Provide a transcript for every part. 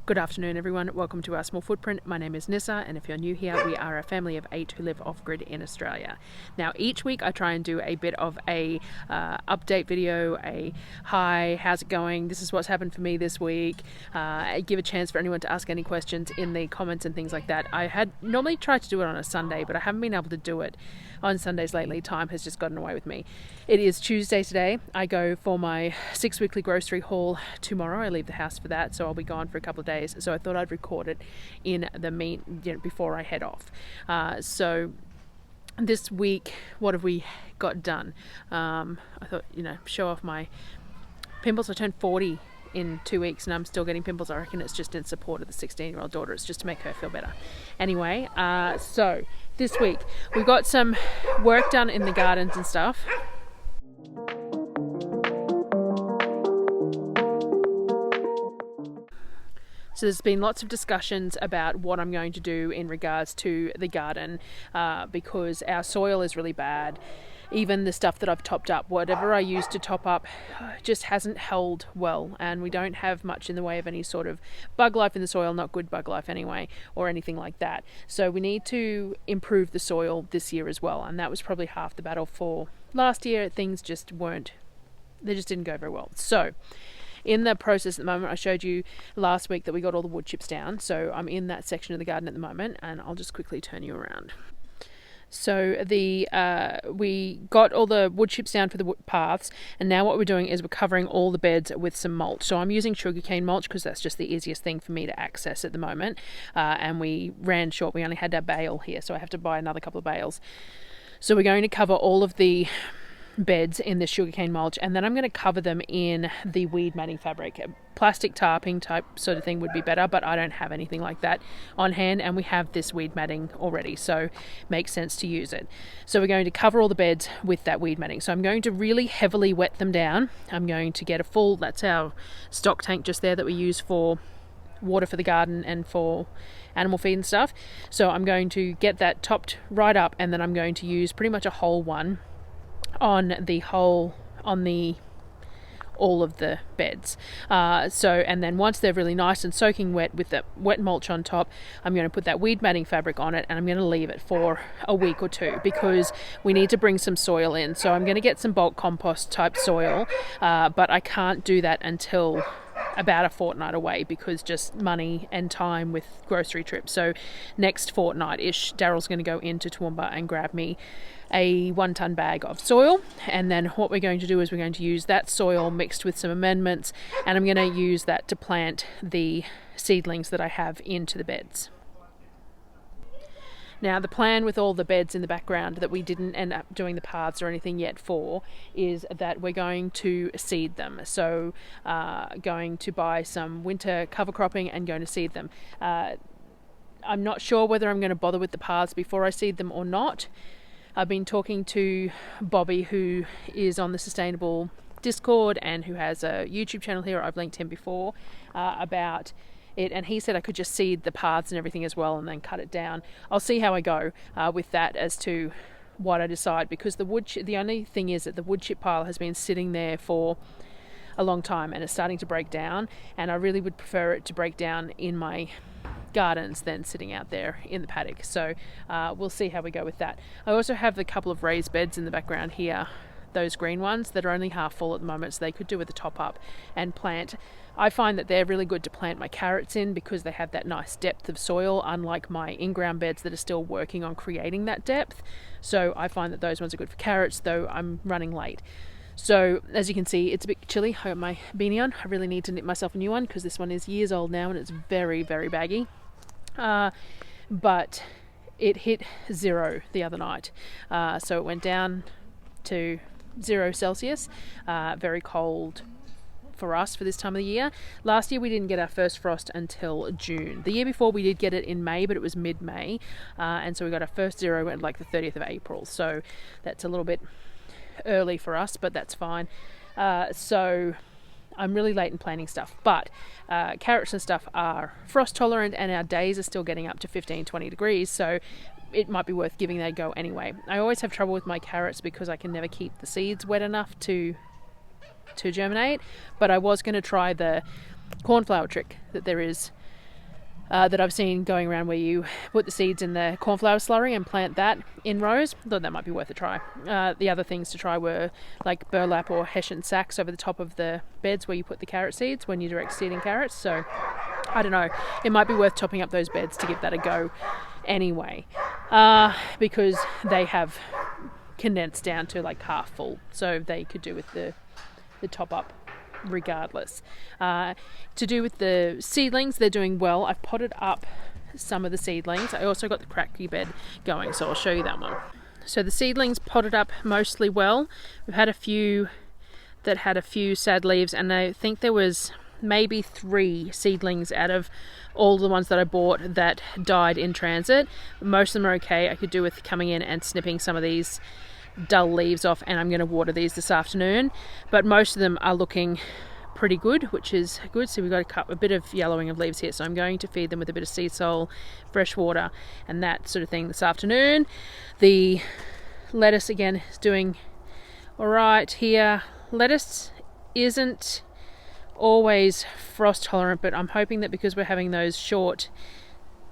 Good afternoon everyone, welcome to our small footprint. My name is Nyssa, and if you're new here, we are a family of 8 who live off-grid in Australia. Now each week I try and do a bit of a update video, a hi, how's it going, this is what's happened for me this week, give a chance for anyone to ask any questions in the comments and things like that. I had normally tried to do it on a Sunday, but I haven't been able to do it on Sundays lately. Time has just gotten away with me. It is Tuesday today. I go for my 6 weekly grocery haul tomorrow. I leave the house for that, so I'll be gone for a couple of days. So I thought I'd record it in the before I head off. So this week, what have we got done? I thought, show off my pimples. I turned 40 in 2 weeks and I'm still getting pimples. I reckon it's just in support of the 16-year-old daughter. It's just to make her feel better. Anyway, so this week we got some work done in the gardens and stuff. So there's been lots of discussions about what I'm going to do in regards to the garden because our soil is really bad. Even the stuff that I've topped up, whatever I used to top up, just hasn't held well, and we don't have much in the way of any sort of bug life in the soil, not good bug life anyway, or anything like that. So we need to improve the soil this year as well, and that was probably half the battle for last year. Things just didn't go very well. So in the process at the moment, I showed you last week that we got all the wood chips down, so I'm in that section of the garden at the moment, and I'll just quickly turn you around. So we got all the wood chips down for the paths, and now what we're doing is we're covering all the beds with some mulch. So I'm using sugarcane mulch because that's just the easiest thing for me to access at the moment, and we ran short. We only had a bale here, so I have to buy another couple of bales. So we're going to cover all of the beds in the sugarcane mulch, and then I'm going to cover them in the weed matting fabric. Plastic tarping type sort of thing would be better, but I don't have anything like that on hand, and we have this weed matting already, so it makes sense to use it. So we're going to cover all the beds with that weed matting. So I'm going to really heavily wet them down. I'm going to get that's our stock tank just there that we use for water for the garden and for animal feed and stuff. So I'm going to get that topped right up, and then I'm going to use pretty much a whole one on all of the beds. And then once they're really nice and soaking wet with the wet mulch on top, I'm going to put that weed matting fabric on it, and I'm going to leave it for a week or two because we need to bring some soil in. So I'm going to get some bulk compost type soil, but I can't do that until about a fortnight away because just money and time with grocery trips. So next fortnight-ish, Darryl's going to go into Toowoomba and grab me a 1-ton bag of soil, and then what we're going to do is we're going to use that soil mixed with some amendments, and I'm going to use that to plant the seedlings that I have into the beds. Now the plan with all the beds in the background that we didn't end up doing the paths or anything yet for is that we're going to seed them. So going to buy some winter cover cropping and going to seed them. I'm not sure whether I'm going to bother with the paths before I seed them or not. I've been talking to Bobby, who is on the Sustainable Discord and who has a YouTube channel here. I've linked him before about it, and he said I could just seed the paths and everything as well and then cut it down. I'll see how I go with that as to what I decide, because the only thing is that the wood chip pile has been sitting there for a long time and it's starting to break down, and I really would prefer it to break down in my gardens than sitting out there in the paddock. So we'll see how we go with that. I also have a couple of raised beds in the background here, those green ones that are only half full at the moment, so they could do with a top up and plant. I find that they're really good to plant my carrots in because they have that nice depth of soil, unlike my in-ground beds that are still working on creating that depth. So I find that those ones are good for carrots, though I'm running late. So as you can see, it's a bit chilly. I got my beanie on. I really need to knit myself a new one because this one is years old now and it's very, very baggy. But it hit 0 the other night. So it went down to 0 Celsius, very cold for us for this time of the year. Last year we didn't get our first frost until June. The year before we did get it in May, but it was mid-May, and so we got our first 0 at like the 30th of April. So that's a little bit early for us, but that's fine. So I'm really late in planting stuff, but carrots and stuff are frost tolerant, and our days are still getting up to 15-20 degrees, so it might be worth giving that a go anyway. I always have trouble with my carrots because I can never keep the seeds wet enough to germinate, but I was going to try the cornflower trick that there is that I've seen going around where you put the seeds in the cornflower slurry and plant that in rows. Thought that might be worth a try. The other things to try were like burlap or hessian sacks over the top of the beds where you put the carrot seeds when you're direct seeding carrots. So I don't know, it might be worth topping up those beds to give that a go anyway, because they have condensed down to like half full, so they could do with the top up regardless. To do with the seedlings, they're doing well. I've potted up some of the seedlings. I also got the kratky bed going, so I'll show you that one. So the seedlings potted up mostly well. We've had a few that had a few sad leaves, and I think there was maybe 3 seedlings out of all the ones that I bought that died in transit. Most of them are okay. I could do with coming in and snipping some of these dull leaves off, and I'm going to water these this afternoon, but most of them are looking pretty good, which is good. So we've got a bit of yellowing of leaves here, so I'm going to feed them with a bit of sea salt, fresh water and that sort of thing this afternoon. The lettuce again is doing all right here. Lettuce isn't always frost tolerant, but I'm hoping that because we're having those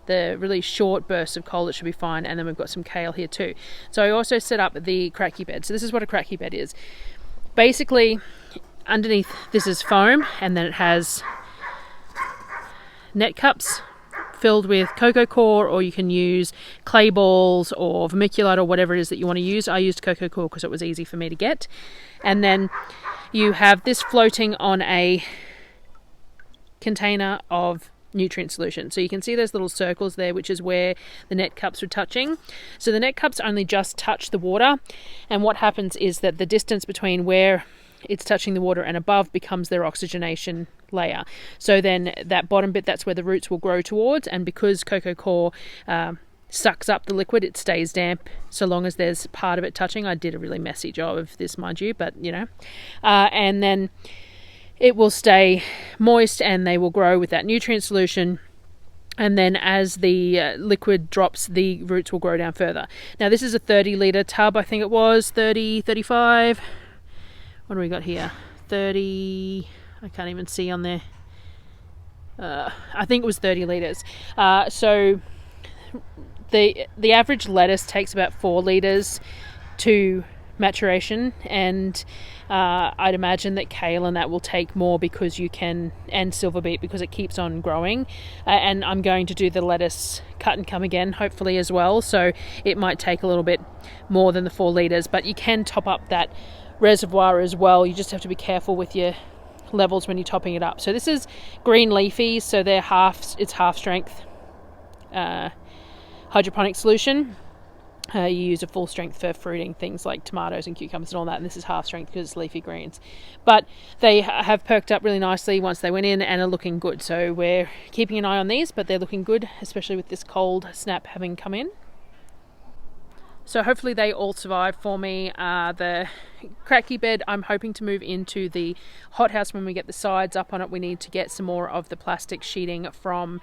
the really short bursts of cold, it should be fine. And then we've got some kale here too. So I also set up the kratky bed. So this is what a kratky bed is. Basically, underneath this is foam, and then it has net cups filled with cocoa coir, or you can use clay balls or vermiculite or whatever it is that you want to use. I used cocoa coir because it was easy for me to get. And then you have this floating on a container of nutrient solution. So you can see those little circles there, which is where the net cups are touching. So the net cups only just touch the water, and what happens is that the distance between where it's touching the water and above becomes their oxygenation layer. So then that bottom bit, that's where the roots will grow towards, and because cocoa coir sucks up the liquid, it stays damp so long as there's part of it touching. I did a really messy job of this, mind you, but you know, and then it will stay moist and they will grow with that nutrient solution. And then as the liquid drops, the roots will grow down further. Now this is a 30-litre tub, I think it was, 30, 35. What do we got here? 30, I can't even see on there. I think it was 30 litres. So the average lettuce takes about 4 litres to maturation, and I'd imagine that kale and that will take more because you can, and silver beet, because it keeps on growing. And I'm going to do the lettuce cut and come again hopefully as well, so it might take a little bit more than the 4 litres, but you can top up that reservoir as well. You just have to be careful with your levels when you're topping it up. So this is green leafies, so they're it's half strength hydroponic solution. You use a full strength for fruiting things like tomatoes and cucumbers and all that, and this is half strength because it's leafy greens. But they have perked up really nicely once they went in and are looking good. So we're keeping an eye on these, but they're looking good, especially with this cold snap having come in. So hopefully they all survive for me. The kratky bed, I'm hoping to move into the hothouse when we get the sides up on it. We need to get some more of the plastic sheeting from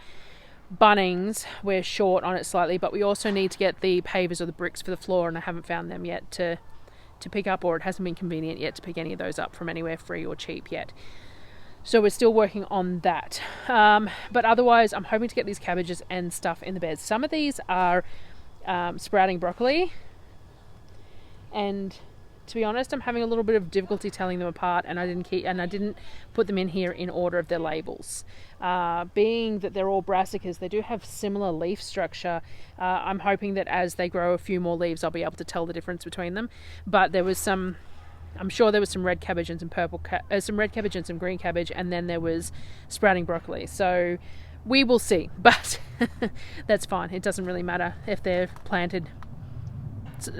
Bunnings. We're short on it slightly, but we also need to get the pavers or the bricks for the floor, and I haven't found them yet to pick up, or it hasn't been convenient yet to pick any of those up from anywhere free or cheap yet. So we're still working on that. But otherwise, I'm hoping to get these cabbages and stuff in the beds. Some of these are sprouting broccoli, and to be honest, I'm having a little bit of difficulty telling them apart, and I didn't put them in here in order of their labels. Being that they're all brassicas, they do have similar leaf structure. I'm hoping that as they grow a few more leaves, I'll be able to tell the difference between them. But I'm sure there was some red cabbage and some red cabbage and some green cabbage, and then there was sprouting broccoli. So we will see, but that's fine. It doesn't really matter if they're planted.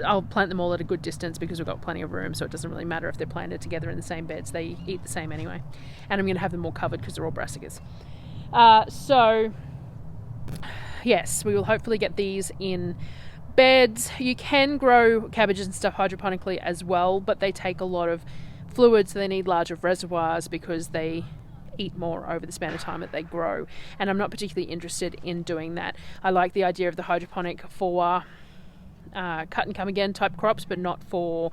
I'll plant them all at a good distance because we've got plenty of room, so it doesn't really matter if they're planted together in the same beds. They eat the same anyway. And I'm going to have them all covered because they're all brassicas. So yes, we will hopefully get these in beds. You can grow cabbages and stuff hydroponically as well, but they take a lot of fluid, so they need larger reservoirs because they eat more over the span of time that they grow. And I'm not particularly interested in doing that. I like the idea of the hydroponic for cut and come again type crops, but not for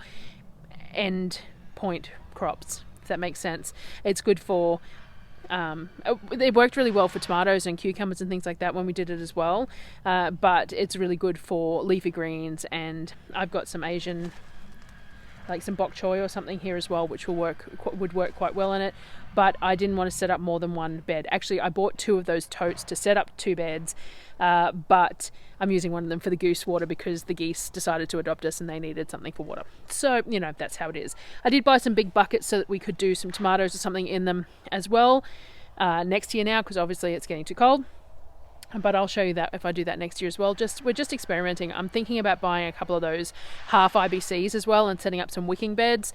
end point crops, if that makes sense. It's good for It worked really well for tomatoes and cucumbers and things like that when we did it as well, but it's really good for leafy greens, and I've got some Asian, like some bok choy or something here as well, which would work quite well in it. But I didn't want to set up more than one bed. Actually, I bought 2 of those totes to set up 2 beds, but I'm using one of them for the goose water because the geese decided to adopt us and they needed something for water. So, that's how it is. I did buy some big buckets so that we could do some tomatoes or something in them as well next year now, because obviously it's getting too cold. But I'll show you that if I do that next year as well. We're just experimenting. I'm thinking about buying a couple of those half IBCs as well and setting up some wicking beds,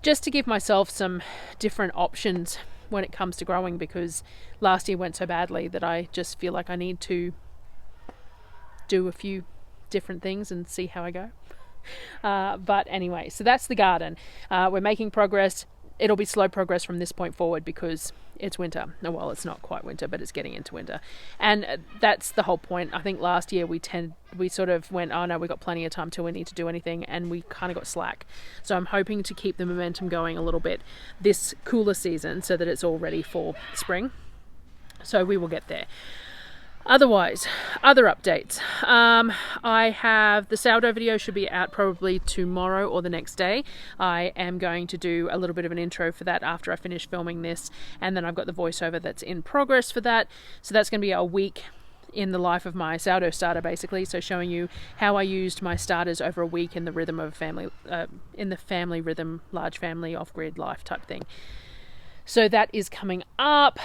just to give myself some different options when it comes to growing, because last year went so badly that I just feel like I need to do a few different things and see how I go. But anyway, so that's the garden. We're making progress. It'll be slow progress from this point forward because it's winter. Well, it's not quite winter, but it's getting into winter. And that's the whole point. I think last year we sort of went, oh no, we've got plenty of time till we need to do anything, and we kind of got slack. So I'm hoping to keep the momentum going a little bit this cooler season so that it's all ready for spring. So we will get there. Otherwise, other updates. I have the sourdough video should be out probably tomorrow or the next day. I am going to do a little bit of an intro for that after I finish filming this, and then I've got the voiceover that's in progress for that. So that's going to be a week in the life of my sourdough starter, basically. So showing you how I used my starters over a week in the rhythm of family, in the family rhythm, large family, off-grid life type thing. So that is coming up.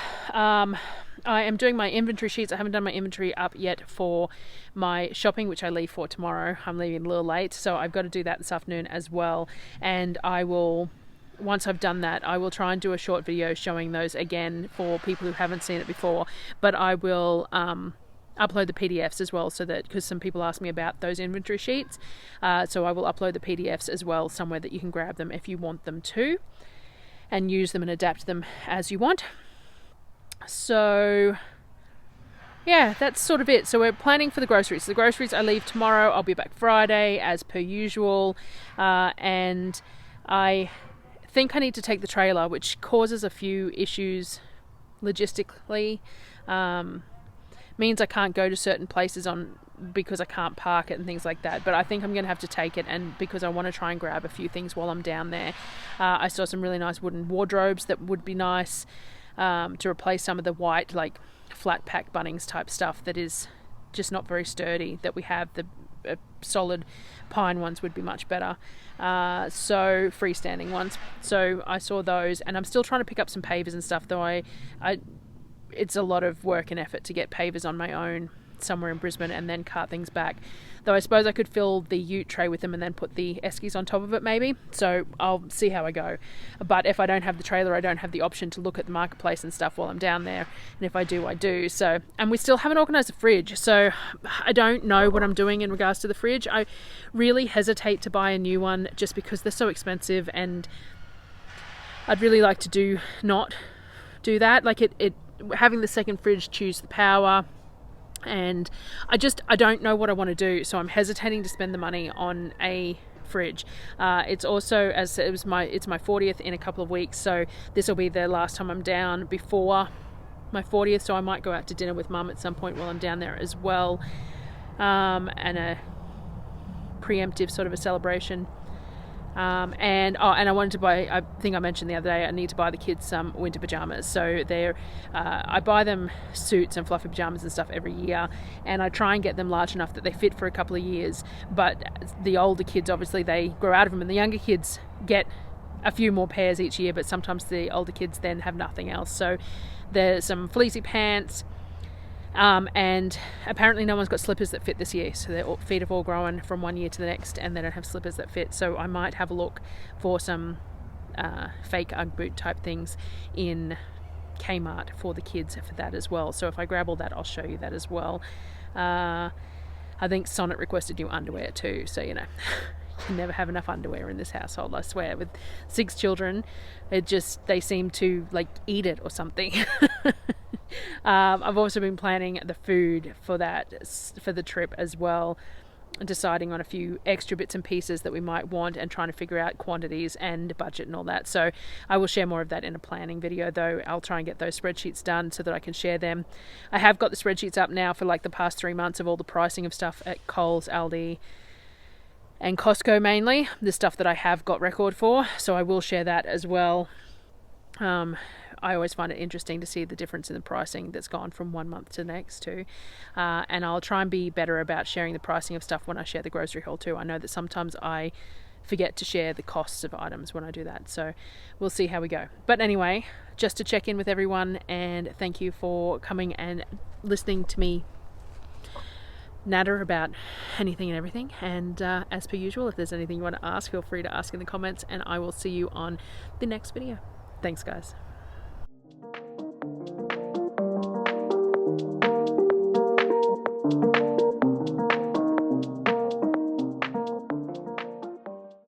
I am doing my inventory sheets. I haven't done my inventory up yet for my shopping, which I leave for tomorrow. I'm leaving a little late, so I've got to do that this afternoon as well. And I will, once I've done that, I will try and do a short video showing those again for people who haven't seen it before. But I will upload the PDFs as well, so that, because some people ask me about those inventory sheets, so I will upload the PDFs as well somewhere that you can grab them if you want them to, and use them and adapt them as you want. So yeah, that's sort of it. So we're planning for the groceries. The groceries I leave tomorrow. I'll be back Friday as per usual, and I think I need to take the trailer, which causes a few issues logistically. Means I can't go to certain places because I can't park it and things like that. But I think I'm going to have to take it, and because I want to try and grab a few things while I'm down there. I saw some really nice wooden wardrobes that would be nice to replace some of the white, like flat pack Bunnings type stuff that is just not very sturdy that we have. The solid pine ones would be much better. So freestanding ones. So I saw those, and I'm still trying to pick up some pavers and stuff, though it's a lot of work and effort to get pavers on my own somewhere in Brisbane and then cart things back. Though I suppose I could fill the ute tray with them and then put the eskies on top of it maybe. So I'll see how I go. But if I don't have the trailer, I don't have the option to look at the marketplace and stuff while I'm down there. And if I do, I do. So, and we still haven't organised a fridge. So I don't know what I'm doing in regards to the fridge. I really hesitate to buy a new one just because they're so expensive, and I'd really like to not do that. Like having the second fridge chews the power, and I don't know what I want to do, so I'm hesitating to spend the money on a fridge. It's also, as it's my 40th in a couple of weeks, so this will be the last time I'm down before my 40th, so I might go out to dinner with Mum at some point while I'm down there as well, and a preemptive sort of a celebration. And I wanted to buy, I think I mentioned the other day, I need to buy the kids some winter pajamas. So I buy them suits and fluffy pajamas and stuff every year, and I try and get them large enough that they fit for a couple of years. But the older kids, obviously, they grow out of them, and the younger kids get a few more pairs each year, but sometimes the older kids then have nothing else. So there's some fleecy pants, and apparently no one's got slippers that fit this year, so their feet have all grown from one year to the next, and they don't have slippers that fit. So I might have a look for some fake Ugg boot type things in Kmart for the kids for that as well. So if I grab all that, I'll show you that as well. I think Sonnet requested new underwear too, so you can never have enough underwear in this household, I swear. With 6 children, they seem to like eat it or something. I've also been planning the food for the trip as well. deciding on a few extra bits and pieces that we might want and trying to figure out quantities and budget and all that. So I will share more of that in a planning video, though. I'll try and get those spreadsheets done so that I can share them. I have got the spreadsheets up now for like the past 3 months of all the pricing of stuff at Coles, Aldi and Costco, mainly the stuff that I have got record for, so I will share that as well. I always find it interesting to see the difference in the pricing that's gone from 1 month to the next too. And I'll try and be better about sharing the pricing of stuff when I share the grocery haul too. I know that sometimes I forget to share the costs of items when I do that, so we'll see how we go. But anyway, just to check in with everyone, and thank you for coming and listening to me natter about anything and everything. And as per usual, if there's anything you want to ask, feel free to ask in the comments, and I will see you on the next video. Thanks, guys.